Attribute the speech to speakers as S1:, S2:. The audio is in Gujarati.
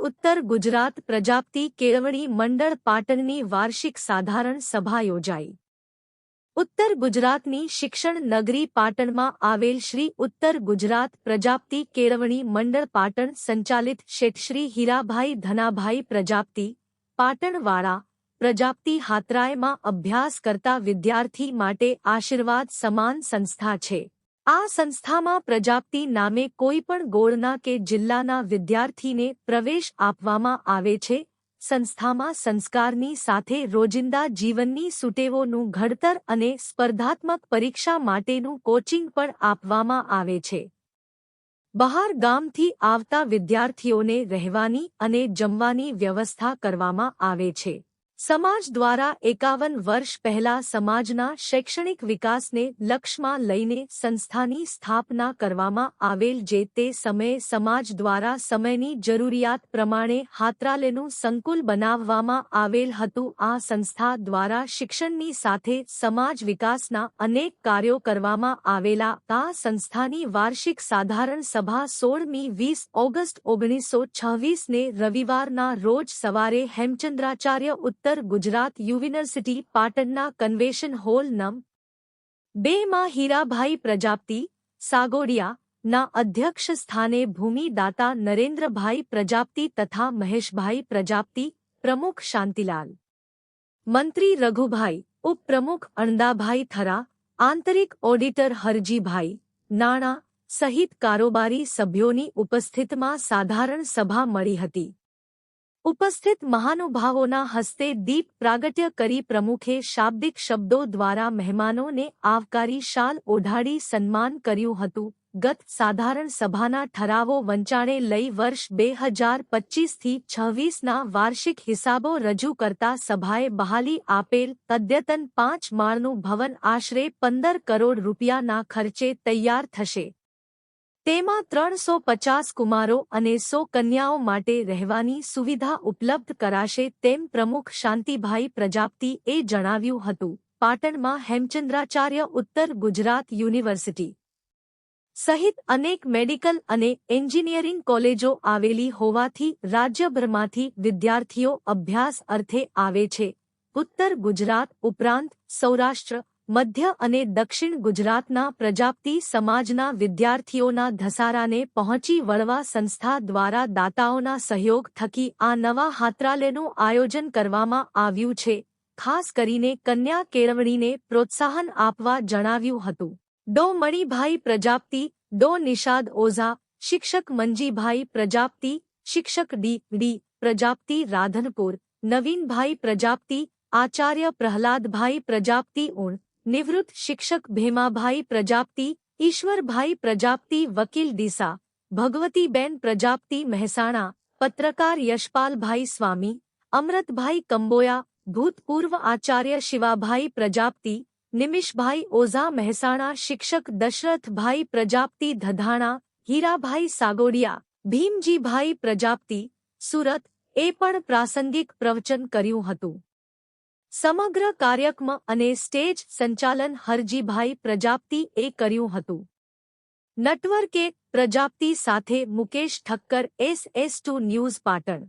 S1: ઉત્તર ગુજરાત પ્રજાપતિ કેળવણી મંડળ પાટણની વાર્ષિક સાધારણ સભા યોજાઈ. ઉત્તર ગુજરાતની શિક્ષણ નગરી પાટણમાં આવેલ શ્રી ઉત્તર ગુજરાત પ્રજાપતિ કેળવણી મંડળ પાટણ સંચાલિત શેઠ શ્રી હીરાભાઈ ધનાભાઈ પ્રજાપતિ, પાટણવાળા, પ્રજાપતિ હાતરાયમાં અભ્યાસ કરતા વિદ્યાર્થી માટે આશીર્વાદ સમાન સંસ્થા છે. આ સંસ્થામાં પ્રજાપતિ નામે કોઈપણ ગોળના કે જિલ્લાના વિદ્યાર્થીને પ્રવેશ આપવામાં આવે છે. સંસ્થામાં સંસ્કારની સાથે રોજિંદા જીવનની સુટેવોનું ઘડતર અને સ્પર્ધાત્મક પરીક્ષા માટેનું કોચિંગ પણ આપવામાં આવે છે. બહાર ગામથી આવતા વિદ્યાર્થીઓને રહેવાની અને જમવાની વ્યવસ્થા કરવામાં આવે છે. સમાજ દ્વારા 51 વર્ષ પહેલા સમાજના શૈક્ષણિક વિકાસને લક્ષ્યમાં લઈને સંસ્થાની સ્થાપના કરવામાં આવેલ, જે તે સમયે સમાજ દ્વારા સમયની જરૂરિયાત પ્રમાણે હાત્રાલયનું સંકુલ બનાવવામાં આવેલ હતું. આ સંસ્થા દ્વારા શિક્ષણની સાથે સમાજ વિકાસના અનેક કાર્યો કરવામાં આવેલા. આ સંસ્થાની વાર્ષિક સાધારણ સભા 16મી 20 ઓગસ્ટ 1926 ને રવિવારના રોજ સવારે હેમચંદ્રાચાર્ય ઉત્તર ગુજરાત યુનિવર્સિટી પાટણના કન્વેન્શન હોલ નં. 2 માં હીરાભાઈ પ્રજાપતિ, સાગોડિયા ના અધ્યક્ષ સ્થાને ભૂમિદાતા નરેન્દ્રભાઈ પ્રજાપતિ તથા મહેશભાઈ પ્રજાપતિ, પ્રમુખ શાંતિલાલ, મંત્રી રઘુભાઈ, ઉપપ્રમુખ અણદાભાઈ થરા, આંતરિક ઓડિટર હરજીભાઈ, નાણાં સહિત કારોબારી સભ્યોની ઉપસ્થિતિમાં સાધારણ સભા મળી હતી. ઉપસ્થિત મહાનુભાવોના હસ્તે દીપ પ્રાગટ્ય કરી પ્રમુખે શાબ્દિક શબ્દો દ્વારા મહેમાનોને આવકારી શાલ ઓઢાડી સન્માન કર્યું હતું. ગત સાધારણ સભાના ઠરાવો વંચાણે લઈ વર્ષ 2025થી 26ના વાર્ષિક હિસાબો રજૂ કરતા સભાએ બહાલી આપેલ અદ્યતન 5 માળનું ભવન આશરે 15 કરોડ રૂપિયાના ખર્ચે તૈયાર થશે. તેમાં 350 કુમારો અને 100 કન્યાઓ માટે રહેવાની સુવિધા ઉપલબ્ધ કરાશે તેમ પ્રમુખ શાંતિભાઈ પ્રજાપતિએ જણાવ્યું હતું. પાટણમાં હેમચંદ્રાચાર્ય ઉત્તર ગુજરાત યુનિવર્સિટી સહિત અનેક મેડિકલ અને એન્જિનિયરિંગ કોલેજો આવેલી હોવાથી રાજ્યભરમાંથી વિદ્યાર્થીઓ અભ્યાસ અર્થે આવે છે. ઉત્તર ગુજરાત ઉપરાંત સૌરાષ્ટ્ર, મધ્ય અને દક્ષિણ ગુજરાતના પ્રજાપતિ સમાજના વિદ્યાર્થીઓના ધસારાને પહોંચી વળવા સંસ્થા દ્વારા દાતાઓના સહયોગ થકી આ નવા હાત્રાલયનું આયોજન કરવામાં આવ્યું છે. ખાસ કરીને કન્યા કેળવણીને પ્રોત્સાહન આપવા જણાવ્યું હતું. ડો મણિભાઈ પ્રજાપતિ, ડો નિષાદ ઓઝા, શિક્ષક મંજીભાઈ પ્રજાપતિ, શિક્ષક ડી પ્રજાપતિ રાધનપુર, નવીનભાઈ પ્રજાપતિ, આચાર્ય પ્રહલાદભાઈ પ્રજાપતિ ઉણ, નિવૃત્ત શિક્ષક ભેમાભાઈ પ્રજાપતિ, ઈશ્વરભાઈ પ્રજાપતિ વકીલ ડીસા, ભગવતીબેન પ્રજાપતિ મહેસાણા, પત્રકાર યશપાલભાઈ સ્વામી, અમૃતભાઈ કંબોયા, ભૂતપૂર્વ આચાર્ય શિવાભાઈ પ્રજાપતિ, નિમિષભાઈ ઓઝા મહેસાણા, શિક્ષક દશરથભાઈ પ્રજાપતિ ધધાણા, હીરાભાઈ સાગોડિયા, ભીમજીભાઈ પ્રજાપતિ, સુરત એ પણ પ્રાસંગિક પ્રવચન કર્યું હતું. સમગ્ર કાર્યક્રમ અને સ્ટેજ સંચાલન હરજીભાઈ પ્રજાપતિએ કર્યું હતું. નટવર કે પ્રજાપતિ સાથે મુકેશ ઠક્કર, SS2 ન્યૂઝ પાટણ.